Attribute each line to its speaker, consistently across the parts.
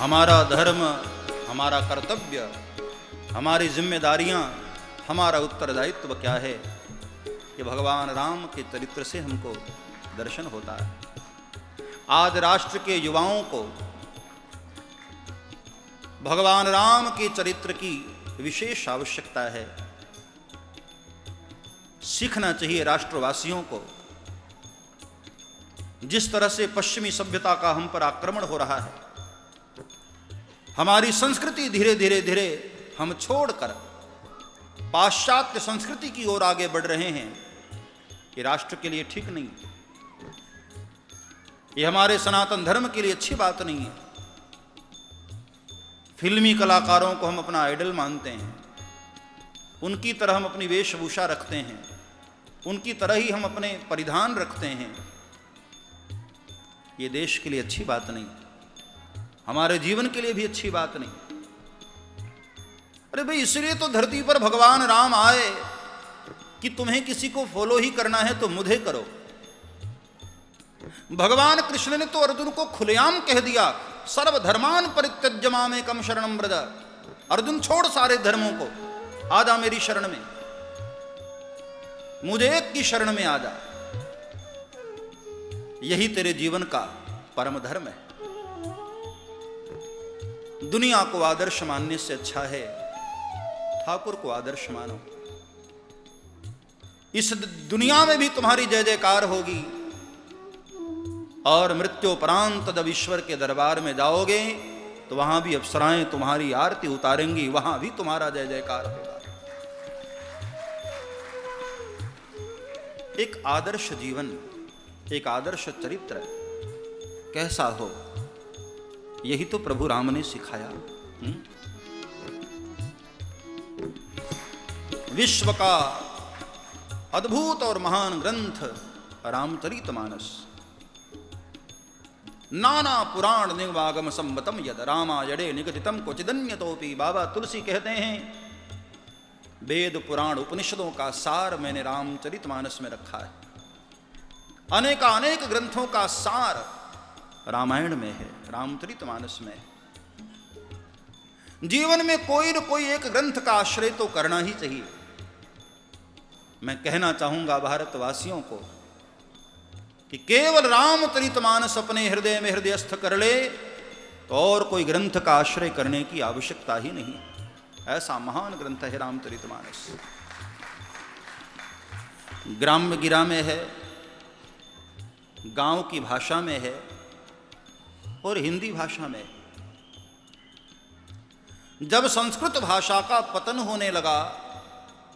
Speaker 1: हमारा धर्म, हमारा कर्तव्य, हमारी जिम्मेदारियां, हमारा उत्तरदायित्व क्या है, कि भगवान राम के चरित्र से हमको दर्शन होता है। आज राष्ट्र के युवाओं को भगवान राम के चरित्र की विशेष आवश्यकता है। सीखना चाहिए राष्ट्रवासियों को। जिस तरह से पश्चिमी सभ्यता का हम पर आक्रमण हो रहा है, हमारी संस्कृति धीरे धीरे धीरे हम छोड़कर पाश्चात्य संस्कृति की ओर आगे बढ़ रहे हैं, ये राष्ट्र के लिए ठीक नहीं, ये हमारे सनातन धर्म के लिए अच्छी बात नहीं है। फिल्मी कलाकारों को हम अपना आइडल मानते हैं, उनकी तरह हम अपनी वेशभूषा रखते हैं, उनकी तरह ही हम अपने परिधान रखते हैं, ये देश के लिए अच्छी बात नहीं, हमारे जीवन के लिए भी अच्छी बात नहीं। अरे भाई, इसलिए तो धरती पर भगवान राम आए कि तुम्हें किसी को फॉलो ही करना है तो मुझे करो। भगवान कृष्ण ने तो अर्जुन को खुलेआम कह दिया, सर्वधर्मान परित्यज्य मामेकम शरणं व्रज। अर्जुन, छोड़ सारे धर्मों को, आ जा मेरी शरण में, मुझे एक की शरण में आ जा। यही तेरे जीवन का परम धर्म है। दुनिया को आदर्श मानने से अच्छा है ठाकुर को आदर्श मानो। इस दुनिया में भी तुम्हारी जय जयकार होगी, और मृत्योपरांत जब ईश्वर के दरबार में जाओगे तो वहां भी अप्सराएं तुम्हारी आरती उतारेंगी, वहां भी तुम्हारा जय जयकार होगा। एक आदर्श जीवन, एक आदर्श चरित्र कैसा हो, यही तो प्रभु राम ने सिखाया। विश्व का अद्भुत और महान ग्रंथ रामचरितमानस, नाना पुराण निगमागम संवतम यद रामायणे निगदितम क्वचिदन्यतोपि। बाबा तुलसी कहते हैं, वेद पुराण उपनिषदों का सार मैंने रामचरितमानस में रखा है। अनेक ग्रंथों का सार रामायण में है, रामचरितमानस में है। जीवन में कोई न कोई एक ग्रंथ का आश्रय तो करना ही चाहिए। मैं कहना चाहूंगा भारतवासियों को कि केवल रामचरितमानस अपने हृदय में हृदयस्थ कर ले तो और कोई ग्रंथ का आश्रय करने की आवश्यकता ही नहीं। ऐसा महान ग्रंथ है रामचरितमानस। ग्राम्य गिरा में है, गांव की भाषा में है और हिंदी भाषा में। जब संस्कृत भाषा का पतन होने लगा,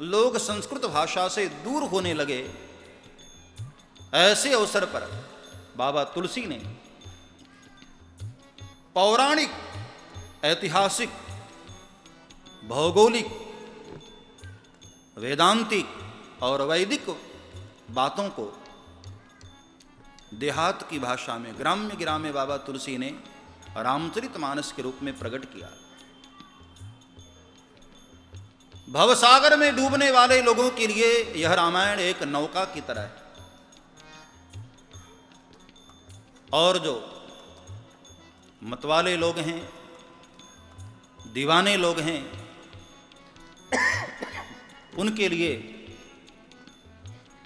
Speaker 1: लोग संस्कृत भाषा से दूर होने लगे, ऐसे अवसर पर बाबा तुलसी ने पौराणिक, ऐतिहासिक, भौगोलिक, वेदांतिक और वैदिक बातों को देहात की भाषा में, ग्राम्य गिरा में बाबा तुलसी ने रामचरितमानस के रूप में प्रकट किया। भवसागर में डूबने वाले लोगों के लिए यह रामायण एक नौका की तरह है, और जो मतवाले लोग हैं, दीवाने लोग हैं, उनके लिए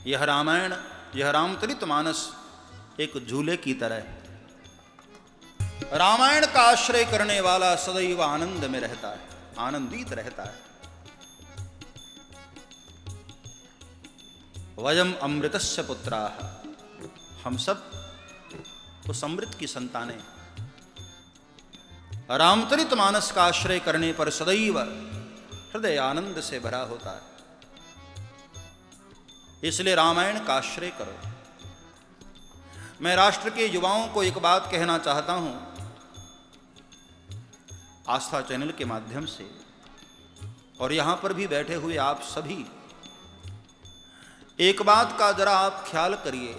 Speaker 1: यह रामायण, यह रामचरितमानस एक झूले की तरह है। रामायण का आश्रय करने वाला सदैव आनंद में रहता है, आनंदित रहता है। वयम अमृतस्य पुत्राः, हम सब उस अमृत की संतानें। रामचरितमानस का आश्रय करने पर सदैव हृदय आनंद से भरा होता है। इसलिए रामायण का आश्रय करो। मैं राष्ट्र के युवाओं को एक बात कहना चाहता हूं, आस्था चैनल के माध्यम से, और यहां पर भी बैठे हुए आप सभी, एक बात का जरा आप ख्याल करिए।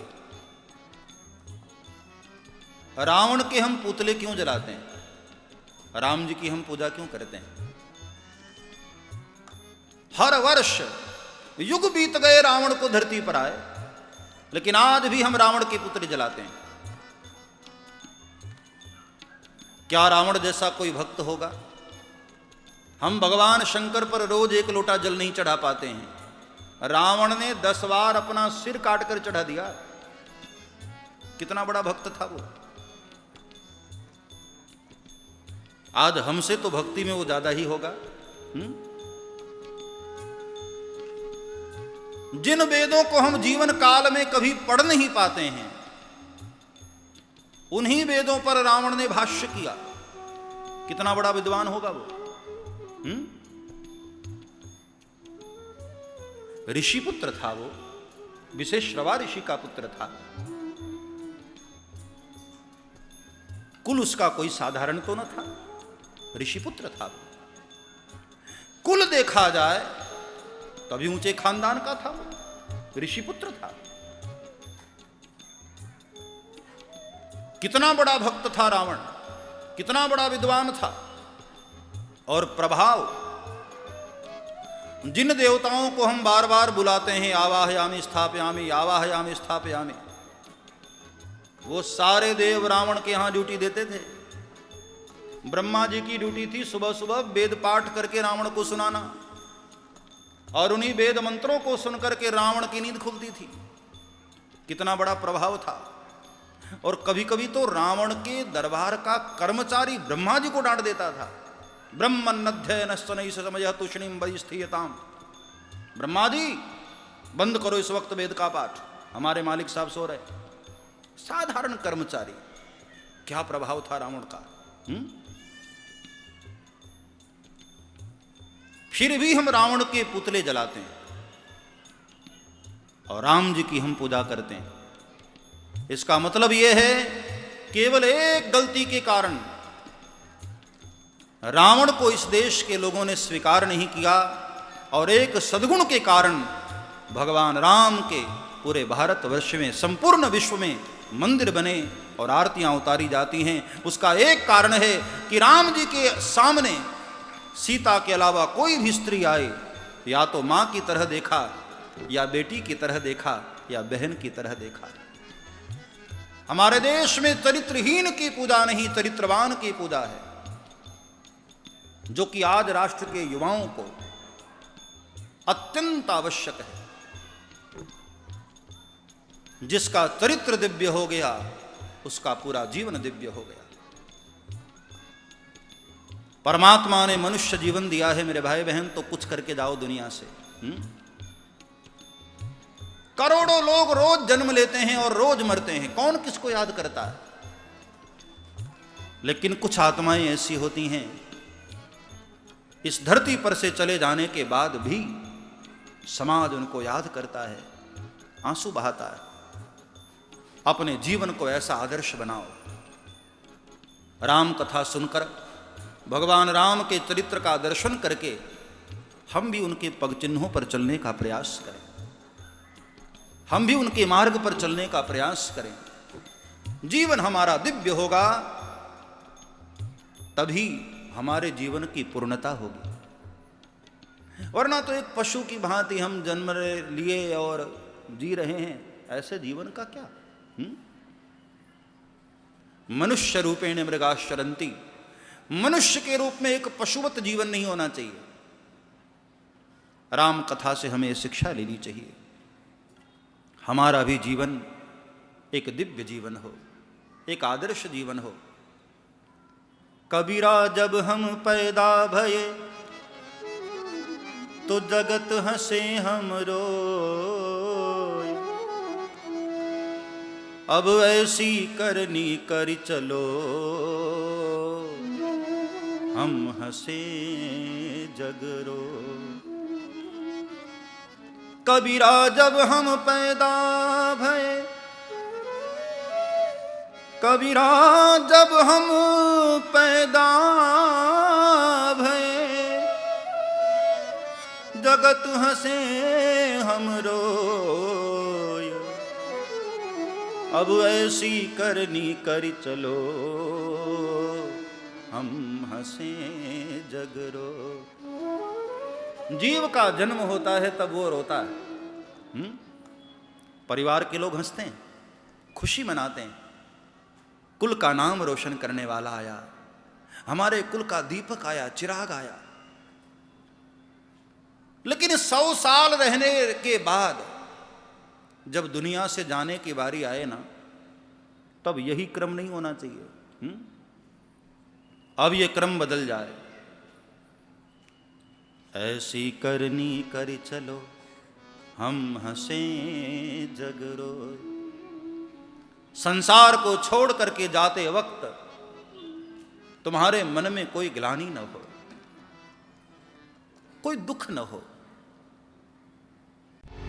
Speaker 1: रावण के हम पुतले क्यों जलाते हैं? राम जी की हम पूजा क्यों करते हैं? हर वर्ष युग बीत गए रावण को धरती पर आए, लेकिन आज भी हम रावण के पुतले जलाते हैं। क्या रावण जैसा कोई भक्त होगा? हम भगवान शंकर पर रोज एक लोटा जल नहीं चढ़ा पाते हैं, रावण ने 10 बार अपना सिर काट कर चढ़ा दिया। कितना बड़ा भक्त था वो। आज हमसे तो भक्ति में वो ज्यादा ही होगा। जिन वेदों को हम जीवन काल में कभी पढ़ नहीं पाते हैं, उन्हीं वेदों पर रावण ने भाष्य किया। कितना बड़ा विद्वान होगा वो। ऋषि पुत्र था वो, विशेषरवा ऋषि का पुत्र था। कुल उसका कोई साधारण तो न था, ऋषि पुत्र था। कुल देखा जाए तभी ऊंचे खानदान का था वो, ऋषि पुत्र था। कितना बड़ा भक्त था रावण, कितना बड़ा विद्वान था। और प्रभाव, जिन देवताओं को हम बार बार बुलाते हैं, आवाहयामि स्थापयामि, आवाहयामि स्थापयामि, वो सारे देव रावण के यहां ड्यूटी देते थे। ब्रह्मा जी की ड्यूटी थी सुबह सुबह वेद पाठ करके रावण को सुनाना, और उन्हीं वेद मंत्रों को सुनकर के रावण की नींद खुलती थी। कितना बड़ा प्रभाव था। और कभी कभी तो रावण के दरबार का कर्मचारी ब्रह्मा जी को डांट देता था। ब्रह्मन्नध्ययनश्चनैः समयः तूष्णीं बहिस्थीयताम्। ब्रह्मा जी बंद करो इस वक्त वेद का पाठ, हमारे मालिक साहब सो रहे। साधारण कर्मचारी, क्या प्रभाव था रावण का। फिर भी हम रावण के पुतले जलाते हैं और राम जी की हम पूजा करते हैं। इसका मतलब यह है, केवल एक गलती के कारण रावण को इस देश के लोगों ने स्वीकार नहीं किया, और एक सद्गुण के कारण भगवान राम के पूरे भारतवर्ष में, संपूर्ण विश्व में मंदिर बने और आरतियां उतारी जाती हैं। उसका एक कारण है कि राम जी के सामने सीता के अलावा कोई भी स्त्री आए, या तो मां की तरह देखा, या बेटी की तरह देखा, या बहन की तरह देखा। हमारे देश में चरित्रहीन की पूजा नहीं, चरित्रवान की पूजा है, जो कि आज राष्ट्र के युवाओं को अत्यंत आवश्यक है। जिसका चरित्र दिव्य हो गया, उसका पूरा जीवन दिव्य हो गया। परमात्मा ने मनुष्य जीवन दिया है मेरे भाई बहन, तो कुछ करके जाओ दुनिया से। करोड़ों लोग रोज जन्म लेते हैं और रोज मरते हैं, कौन किसको याद करता है। लेकिन कुछ आत्माएं ऐसी होती हैं, इस धरती पर से चले जाने के बाद भी समाज उनको याद करता है, आंसू बहाता है। अपने जीवन को ऐसा आदर्श बनाओ। राम कथा सुनकर, भगवान राम के चरित्र का दर्शन करके हम भी उनके पग चिन्हों पर चलने का प्रयास करें, हम भी उनके मार्ग पर चलने का प्रयास करें। जीवन हमारा दिव्य होगा, तभी हमारे जीवन की पूर्णता होगी। वरना तो एक पशु की भांति हम जन्म लिए और जी रहे हैं, ऐसे जीवन का क्या। मनुष्य रूपेण मृगाश्चरन्ति, मनुष्य के रूप में एक पशुवत जीवन नहीं होना चाहिए। राम कथा से हमें शिक्षा लेनी चाहिए। हमारा भी जीवन एक दिव्य जीवन हो, एक आदर्श जीवन हो। कबीरा जब हम पैदा भये, तो जगत हंसे हम रोए। अब ऐसी करनी करी चलो, हम हंसे जग रो। कबीरा जब हम पैदा भये, कबीरा जब हम पैदा भये, जगत हंसे हम रोए। अब ऐसी करनी करी चलो, हम हंसे जग रो। जीव का जन्म होता है तब वो रोता है। परिवार के लोग हंसते हैं, खुशी मनाते हैं, कुल का नाम रोशन करने वाला आया, हमारे कुल का दीपक आया, चिराग आया। लेकिन 100 साल रहने के बाद जब दुनिया से जाने की बारी आए ना, तब यही क्रम नहीं होना चाहिए। अब ये क्रम बदल जाए। ऐसी करनी कर चलो हम हंसे जग रोए। संसार को छोड़ करके जाते वक्त तुम्हारे मन में कोई ग्लानि न हो, कोई दुख न हो।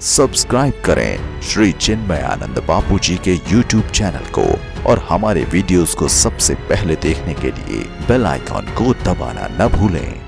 Speaker 2: सब्सक्राइब करें श्री चिन्मयानंद बापू जी के YouTube चैनल को और हमारे वीडियोस को सबसे पहले देखने के लिए बेल आइकॉन को दबाना न भूलें।